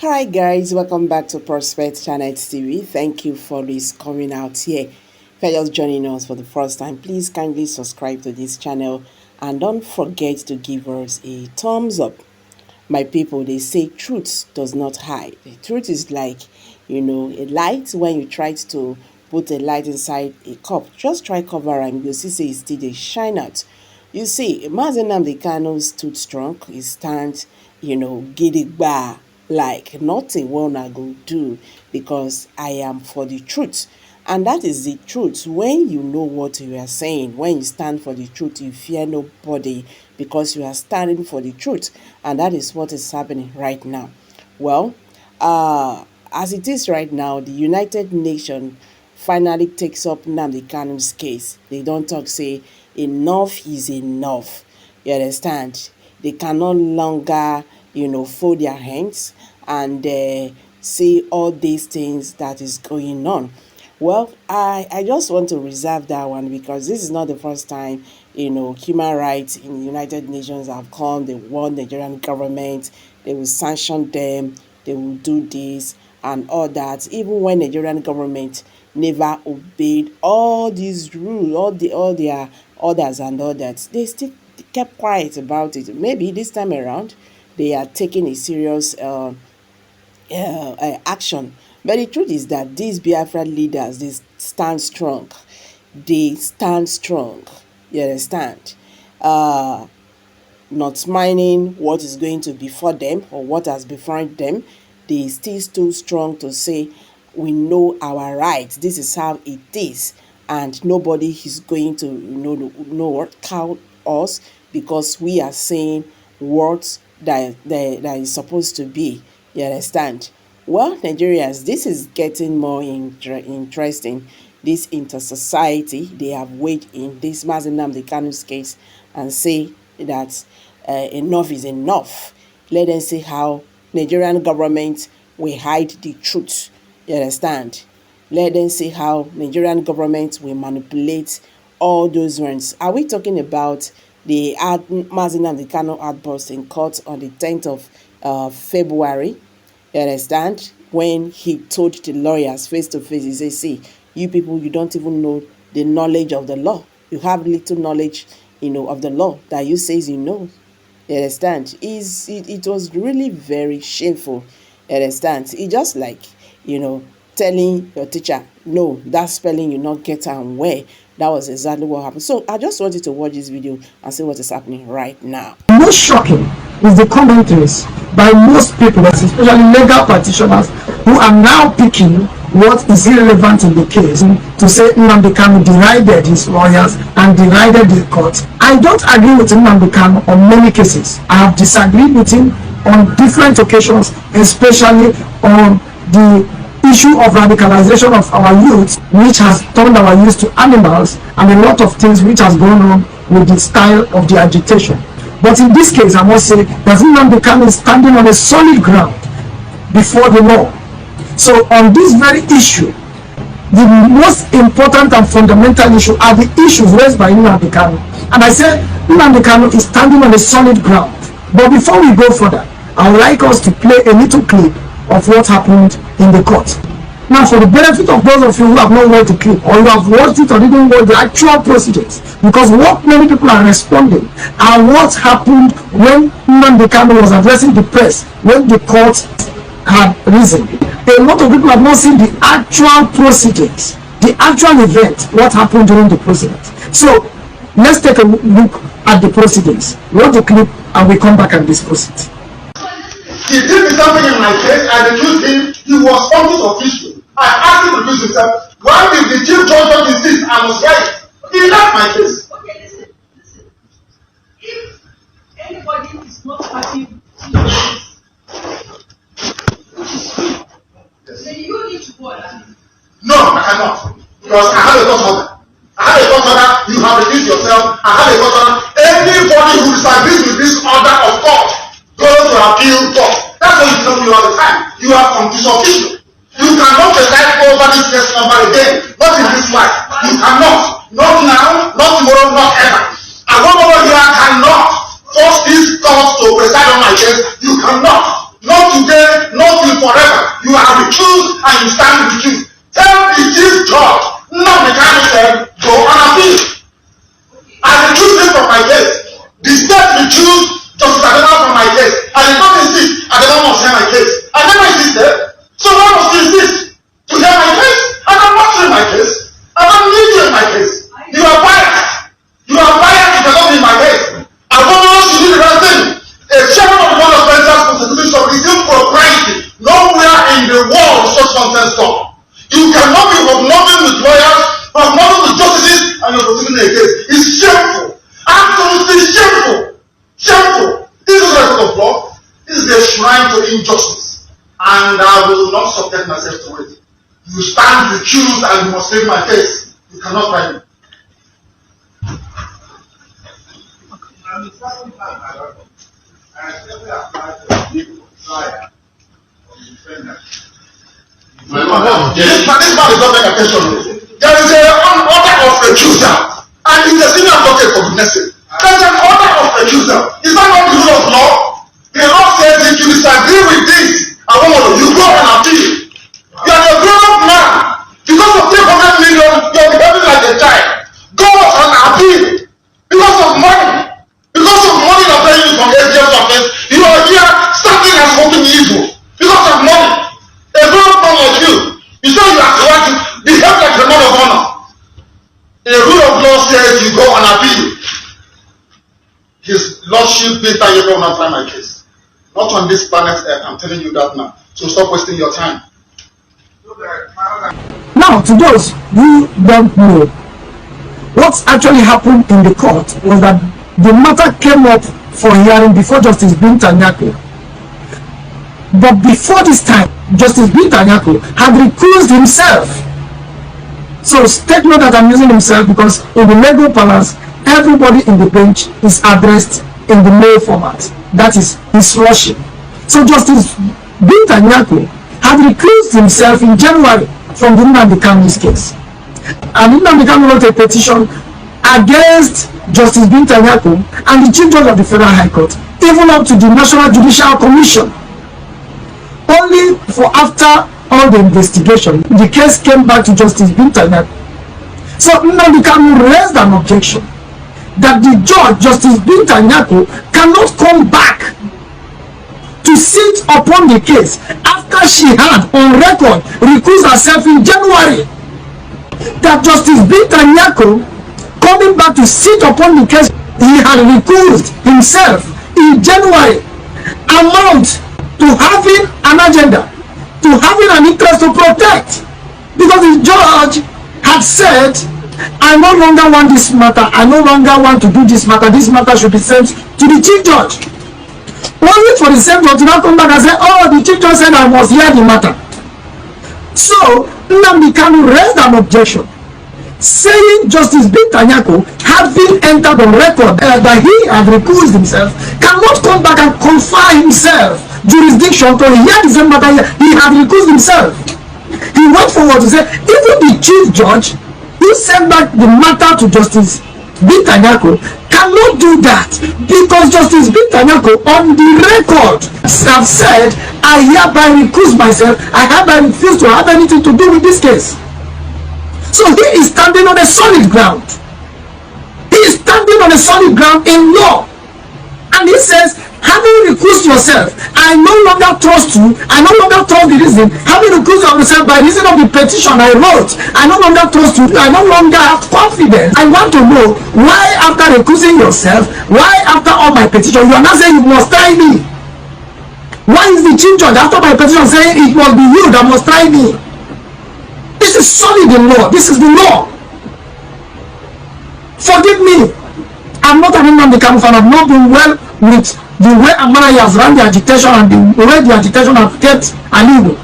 Hi guys, welcome back to Prospect Channel TV. Thank you for this coming out here. If you're just joining us for the first time, please kindly subscribe to this channel and don't forget to give us a thumbs up. My people, they say truth does not hide. The truth is like, a light. When you try to put a light inside a cup, just try cover and you'll see it's still they shine out. You see, Nnamdi Kanu stood strong. He stands, gidigba, like nothing one I go do because I am for the truth. And that is the truth. When you know what you are saying, when you stand for the truth, you fear nobody because you are standing for the truth. And that is what is happening right now. Well, as it is right now, the United Nations finally takes up Nnamdi Kanu's case. They don't talk, say, enough is enough. You understand? They can no longer, fold their hands and see all these things that is going on. Well, I just want to reserve that one because this is not the first time, human rights in the United Nations have come. They warn the Nigerian government, they will sanction them, they will do this and all that. Even when the Nigerian government never obeyed all these rules, all their orders and all that, they still kept quiet about it. Maybe this time around, they are taking a serious action. But the truth is that these Biafra leaders, they stand strong. They stand strong. You understand? Not minding what is going to befall them or what has befallen them. They still too strong to say, we know our rights. This is how it is. And nobody is going to know count us because we are saying words that is supposed to be. You understand? Well, Nigerians, this is getting more interesting. This inter-society, they have weighed in this Nnamdi Kanu's case and say that enough is enough. Let them see how Nigerian government will hide the truth. You understand? Let them see how Nigerian government will manipulate all those ones. Are we talking about the Nnamdi Kanu outburst in court on the 10th of February? You understand? When he told the lawyers face to face, he said, see, you people, you don't even know the knowledge of the law. You have little knowledge, of the law that you says you know. You understand? It was really very shameful. You understand? It's just like, telling your teacher, no, that spelling you not get and where. That was exactly what happened. So I just wanted to watch this video and see what is happening right now. Most shocking is the commentaries by most people, especially legal practitioners, who are now picking what is irrelevant in the case to say Nnamdi Kanu derided his lawyers and derided the court. I don't agree with Nnamdi Kanu on many cases. I have disagreed with him on different occasions, especially on the issue of radicalization of our youth, which has turned our youth to animals, and a lot of things which has gone on with the style of the agitation. But in this case, I must say that Nnamdi Kanu is standing on a solid ground before the law. So on this very issue, the most important and fundamental issue are the issues raised by Nnamdi Kanu. And I said Nnamdi Kanu is standing on a solid ground. But before we go further, I would like us to play a little clip of what happened in the court. Now, for the benefit of those of you who have not watched the clip, or you have watched it or didn't watch the actual proceedings, because what many people are responding are what happened when Nnamdi Kanu was addressing the press when the court had risen. A lot of people have not seen the actual proceedings, the actual event, what happened during the proceedings. So let's take a look at the proceedings, watch the clip, and we come back and discuss it. He did something in my case. I accused him. He was office official. I asked him to recuse himself. Why did the chief judge insist I was right? He left my case. Okay, listen. If anybody is not happy with your case, which is true, then you need to go and No, I cannot. Because I have a court order. I have a court order. You have recused yourself. I have a court order. Anybody who disagrees with this order of court goes to appeal court. That's what you tell me all the time. You are confusion official. You cannot preside over this case number again. Not in this life. You cannot. Not now, not tomorrow, not ever. And one over here cannot force this court to preside on my case. You cannot. Not today, not You are recused and you stand recused. Tell the chief judge, not the Kanu said, go on appeal. I recused him from my case. The state recused Justice Adema from my case. I did not insist. Adema must hear my case. I never insisted. So why must you insist to hear my case? I am not hearing my case. I don't need you in my case. You are biased. You are biased. You cannot be in my case. I don't know if you do the right thing. A chairman of the board of President's constitution is impropriety. Nowhere in the world such nonsense done. You cannot be hobnobbing with lawyers, hobnobbing with justices, and you're proceeding a case. It's shameful. Absolutely shameful. Shameful. This is a record of law. This is a shrine to injustice. And I will not subject myself to it. You stand recused and you must take my case. You cannot fight me. This man is not paying attention. There is an order of recusal, and he's a senior advocate for goodness sake. There's an order of recusal. Is that not the rule of law? The law says if you disagree with this, you go and appeal. You are a grown-up man. Because of 300 million, you are behaving like a child. Go and appeal. Because of money. Because of money that paying you from SDF's office, you are here standing and smoking evil. Because of money. A grown-up man like you. You say you are correct, behave like a man of honor. The rule of law says you go and appeal. His Lordship Peter, you will not try my case. Not on this planet Earth, I'm telling you that now. So stop wasting your time. Now, to those who don't know, what actually happened in the court was that the matter came up for hearing before Justice Binta Nyako. But before this time, Justice Binta Nyako had recused himself. So take note that I'm using himself because in the legal balance, everybody in the bench is addressed in the male format. That is his lordship. So Justice Binta Nyako had recused himself in January from the Nnamdi Kanu's case. And Nnamdi Kanu wrote a petition against Justice Binta Nyako and the Chief Judge of the Federal High Court, even up to the National Judicial Commission. Only for after all the investigation, the case came back to Justice Binta Nyako. So Nnamdi Kanu raised an objection that the judge, Justice Binta Nyako, cannot come back to sit upon the case after she had on record recused herself in January. That Justice Binta Nyako coming back to sit upon the case he had recused himself in January amount to having an agenda, to having an interest to protect, because the judge had said, I no longer want this matter, I no longer want to do this matter should be sent to the Chief Judge. Only for the same judge to now come back and say, oh, the Chief Judge said I must hear the matter. So Nnamdi Kanu raised an objection saying Justice Binta Nyako, having entered on record that he had recused himself, cannot come back and confer himself jurisdiction to hear the same matter he had recused himself. He went forward to say, even the Chief Judge who sent back the matter to Justice Binta Nyako cannot do that because Justice Binta Nyako on the record have said, I hereby recuse myself, I hereby refuse to have anything to do with this case. So he is standing on a solid ground. He is standing on a solid ground in law. And he says, having recused yourself, I no longer trust you, I no longer trust the reason, having recused yourself by reason of the petition I wrote, I no longer trust you, I no longer have confidence. I want to know why after recusing yourself, why after all my petition, you are not saying you must try me. Why is the Chief Judge after my petition saying it must be you that must try me? This is solid in law. This is the law. Forgive me. I'm not an Nnamdi Kanu fan. I've not been well with the way Amara has run the agitation and the way the agitation has kept illegal.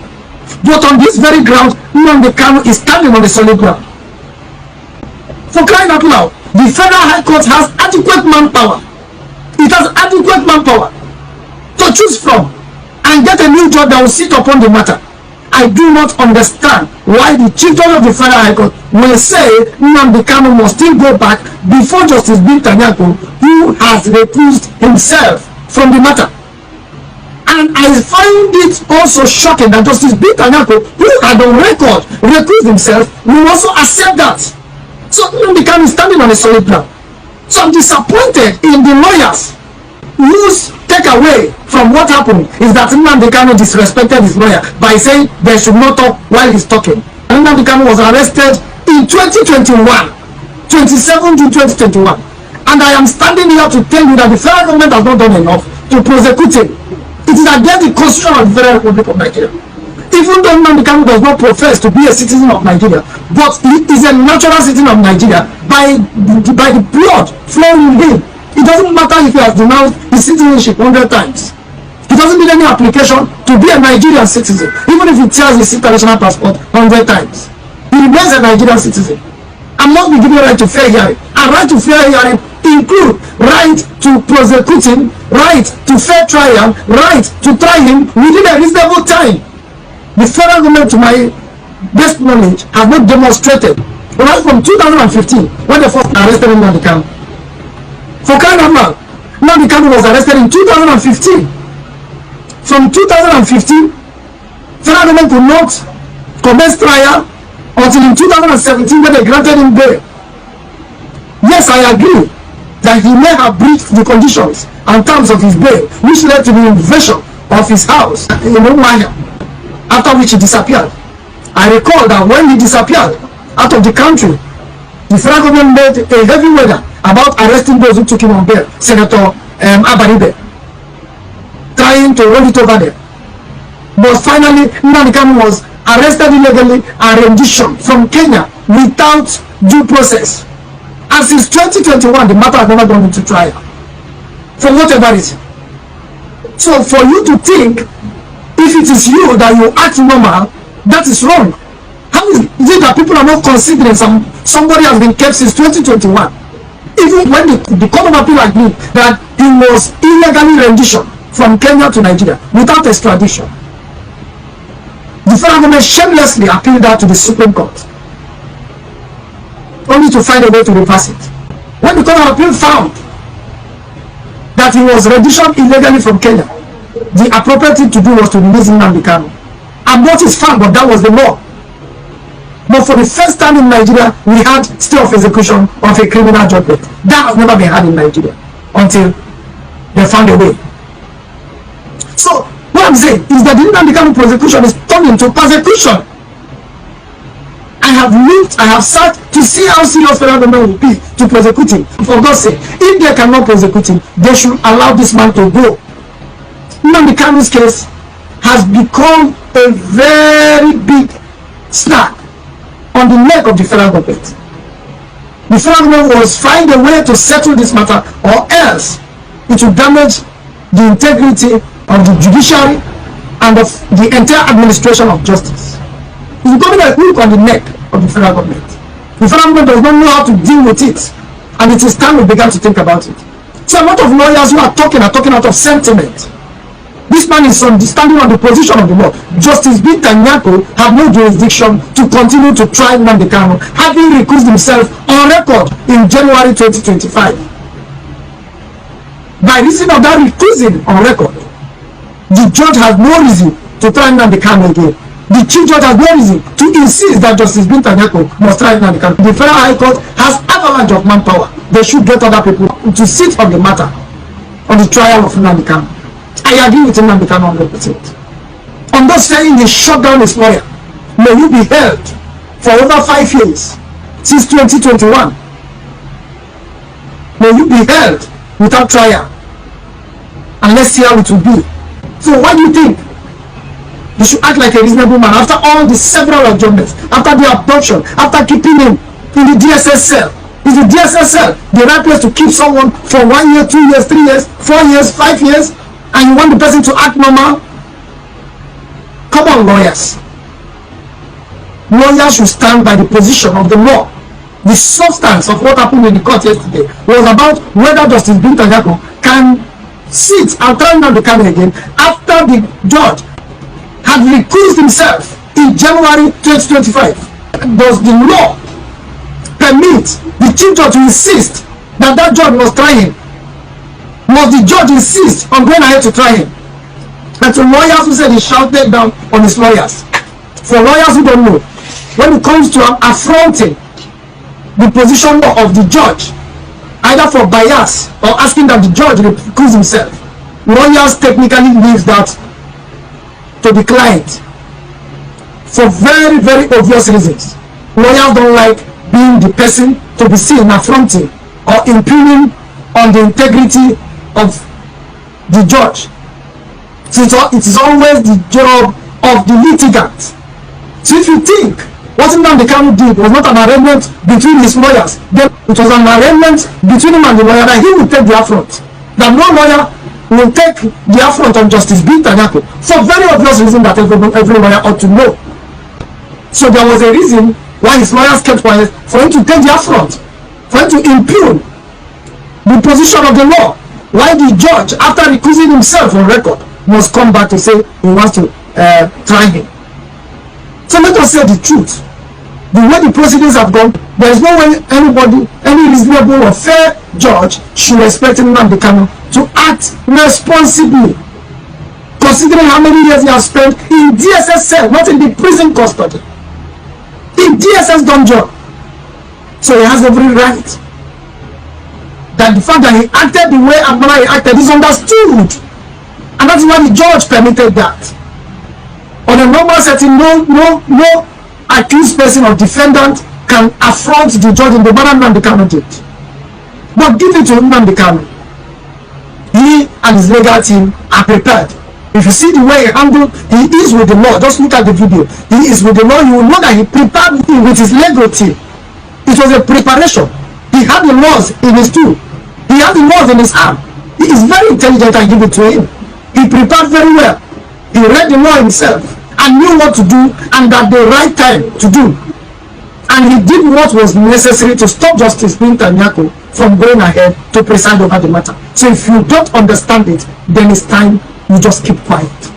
But on this very ground, Nnamdi Kanu is standing on the solid ground. For crying out loud, the Federal High Court has adequate manpower. It has adequate manpower to choose from and get a new judge that will sit upon the matter. I do not understand why the Chief Judge of the Federal High Court will say Nnamdi Kanu must still go back before Justice Binta Nyako, who has recused himself from the matter. And I find it also shocking that Justice B. Tanyako, who had on record recused himself, will also accept that. So Nnamdi Kanu is standing on a solid ground. So I'm disappointed in the lawyers whose takeaway from what happened is that Nnamdi Kanu disrespected his lawyer by saying they should not talk while he's talking. And Nnamdi Kanu was arrested in 2021, 27 June 2021. And I am standing here to tell you that the federal government has not done enough to prosecute him. It is against the constitution of the Federal Republic of Nigeria. Even though Nnamdi Kanu does not profess to be a citizen of Nigeria, but he is a natural citizen of Nigeria by the blood flowing in him. It doesn't matter if he has denounced his citizenship 100 times. He doesn't need any application to be a Nigerian citizen, even if he tears his international passport 100 times. He remains a Nigerian citizen and must be given right to fair hearing. And right to fair hearing include right to prosecute him, right to fair trial, right to try him within a reasonable time. The federal government, to my best knowledge, have not demonstrated right from 2015 when they first arrested Nnamdi Kanu. For crying out loud, Nnamdi Kanu was arrested in 2015. From 2015, federal government could not commence trial until in 2017 when they granted him bail. Yes, I agree that he may have breached the conditions and terms of his bail, which led to the invasion of his house in Umuahia, after which he disappeared. I recall that when he disappeared out of the country, the federal government made a heavy weather about arresting those who took him on bail. Senator Abaribe, trying to roll it over there. But finally, Nnamdi Kanu was arrested illegally and rendition from Kenya without due process. And since 2021, the matter has never gone into trial, for whatever reason. So for you to think, if it is you that you act normal, that is wrong. How is it that people are not considering somebody has been kept since 2021? Even when the Court of Appeal agreed that he was illegally rendition from Kenya to Nigeria without extradition, the federal government shamelessly appealed that to the Supreme Court, only to find a way to reverse it. When the Court of Appeal found that he was renditioned illegally from Kenya, the appropriate thing to do was to release Nnamdi Kanu. And what is found, but that was the law. But for the first time in Nigeria, we had stay of execution of a criminal judgment. That has never been had in Nigeria until they found a way. So what I'm saying is that the Nnamdi Kanu prosecution is turned into persecution. I have looked, I have sat to see how serious federal government will be to prosecute him. For God's sake, if they cannot prosecute him, they should allow this man to go. Nnamdi Kanu's case has become a very big snag on the neck of the federal government. The federal government must find a way to settle this matter, or else it will damage the integrity of the judiciary and of the entire administration of justice. It's becoming a hook on the neck of the federal government. The federal government does not know how to deal with it, and it is time we began to think about it. So a lot of lawyers who are talking out of sentiment. This man is standing on the position of the law. Justice B. Tanyako had no jurisdiction to continue to try Nnamdi Kanu, having recused himself on record in January 2025. By reason of that recusing on record, the judge has no reason to try Nnamdi Kanu again. The chief judge has no reason to insist that Justice B. Tanyako must try Nnamdi Kanu. The Federal High Court has avalanche of manpower. They should get other people to sit on the matter, on the trial of Nnamdi Kanu. I agree with Nnamdi Kanu 100%. On those saying he shut down his lawyer, may you be held for over 5 years, since 2021. May you be held without trial, and let's see how it will be. So what do you think? You should act like a reasonable man after all the several adjournments, after the abduction, after keeping him in the DSS cell. Is the DSS cell the right place to keep someone for 1 year, 2 years, 3 years, 4 years, 5 years, and you want the person to act normal? Come on, lawyers. Lawyers should stand by the position of the law. The substance of what happened in the court yesterday was about whether Justice B. Tanyako can sit and try Nnamdi Kanu again after the judge had recused himself in January 2025. Does the law permit the chief judge to insist that judge must try him? Must the judge insist on going ahead to try him? And to lawyers who said he shouted down on his lawyers. For lawyers who don't know, when it comes to affronting the position of the judge, either for bias or asking that the judge recuse himself, lawyers technically leave that to the client for very, very obvious reasons. Lawyers don't like being the person to be seen affronting or impugning on the integrity of the judge. So it is always the job of the litigant. So if you think what Nnamdi Kanu did was not an arrangement between his lawyers, then it was an arrangement between him and the lawyer that he would take the affront. That no lawyer will take the affront on Justice Bintanyako for very obvious reason that every lawyer ought to know. So there was a reason why his lawyers kept quiet, for him to take the affront, for him to impugn the position of the law, why the judge, after recusing himself on record, must come back to say he wants to try him. So let us say the truth. The way the proceedings have gone, there is no way anybody, any reasonable or fair judge should expect Nnamdi Kanu to act responsibly, considering how many years he has spent in DSS cell, not in the prison custody, in DSS dungeon. So he has every right. That the fact that he acted the way he acted is understood, and that's why the judge permitted that. On a normal setting, no accused person or defendant can affront the judge in the manner Nnamdi Kanu did. But give it to Nnamdi Kanu. He and his legal team are prepared. If you see the way he is with the law, just look at the video. He is with the law, you will know that he prepared with his legal team. It was a preparation. He had the laws in his tool. He had the laws in his arm. He is very intelligent, and give it to him. He prepared very well. He read the law himself and knew what to do and at the right time to do. And he did what was necessary to stop Justice Bintanyako from going ahead to preside over the matter. So if you don't understand it, then it's time you just keep quiet.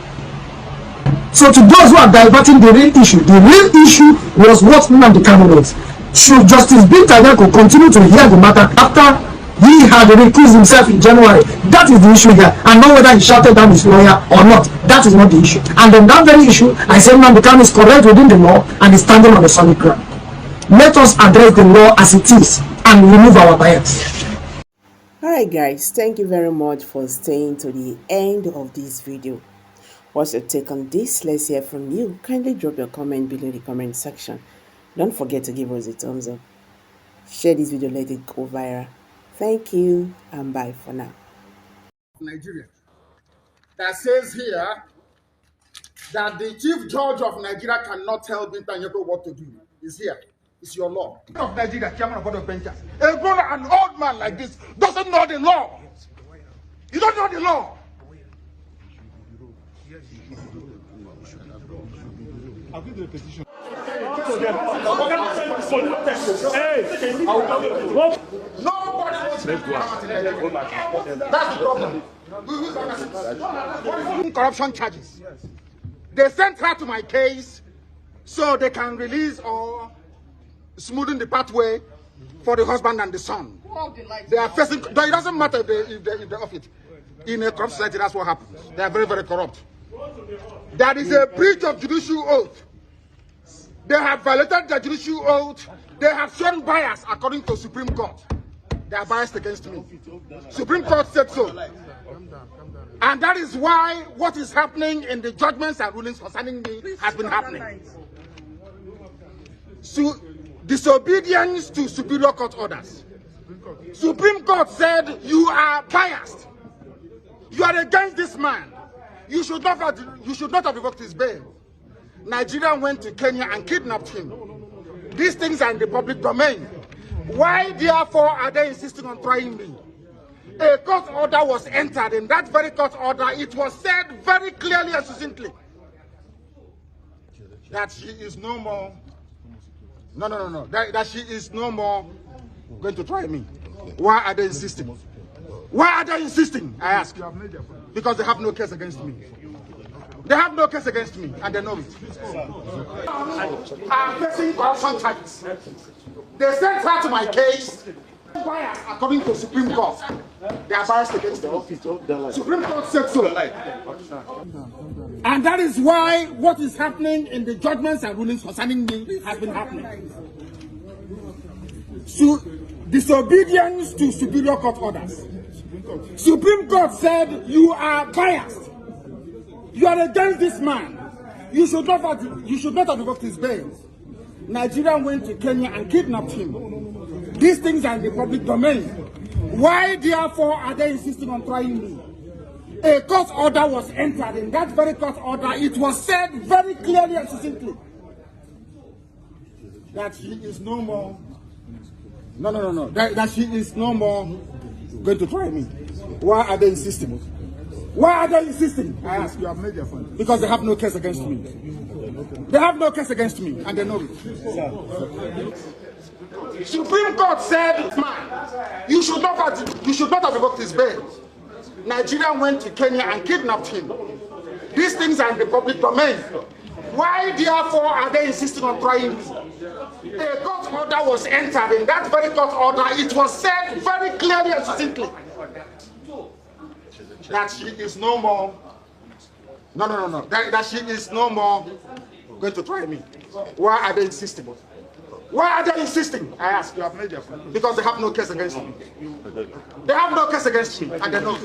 So to those who are diverting the real issue was what Nnamdi Kanu was. Should Justice Bintanyako continue to hear the matter after he had recused himself in January? That is the issue here, and not whether he shouted down his lawyer or not. That is not the issue. And on that very issue, I say Nnamdi Kanu is correct within the law and is standing on the solid ground. Let us address the law as it is and remove our bias. Alright guys, thank you very much for staying to the end of this video. What's your take on this? Let's hear from you. Kindly drop your comment below in the comment section. Don't forget to give us a thumbs up. Share this video, let it go viral. Thank you and bye for now. Nigeria that says here that the chief judge of Nigeria cannot tell Bintanyako what to do is here. It's your law. Of Nigeria, chairman of board of benchers. A grown an old man like this doesn't know the law. You don't know the law. I'll give you a petition. That's the problem. Corruption charges. They sent her to my case so they can release or smoothen the pathway for the husband and the son. They are facing. It doesn't matter if they're off it. In a corrupt society, that's what happens. They are very, very corrupt. That is a breach of judicial oath. They have violated the judicial oath. They have shown bias according to Supreme Court. They are biased against me. Supreme Court said so. And that is why what is happening in the judgments and rulings concerning me has been happening. So, disobedience to superior court orders. Supreme Court said you are biased. You are against this man. You should not have revoked his bail. Nigeria went to Kenya and kidnapped him. These things are in the public domain. Why, therefore, are they insisting on trying me? A court order was entered. In that very court order, it was said very clearly and succinctly that she is no more. No. That she is no more going to try me. Why are they insisting? Why are they insisting? I ask. Because they have no case against me. They have no case against me, and they know it. I'm facing corruption charges. They sent her to my case. Bias according to Supreme Court. They are biased against the office. Supreme Court said so. And that is why what is happening in the judgments and rulings concerning me has been happening. So, disobedience to superior court orders. Supreme Court said you are biased. You are against this man. You should not have revoked his bail. Nigeria went to Kenya and kidnapped him. These things are in the public domain. Why, therefore, are they insisting on trying me? A court order was entered. In that very court order, it was said very clearly and succinctly that she is no more. No. That she is no more going to try me. Why are they insisting? Why are they insisting? I ask you. Have made your point. Because they have no case against me. They have no case against me, and they know it. Supreme Court said, man, you should not have revoked his bail. Nigeria went to Kenya and kidnapped him. These things are in the public domain. Why, therefore, are they insisting on trying me? A court order was entered. In that very court order, it was said very clearly and succinctly that she is no more. No. That she is no more going to try me. Why are they insisting? Why are they insisting? I ask you. Have made your point. Because they have no case against me. They have no case against me, and they know.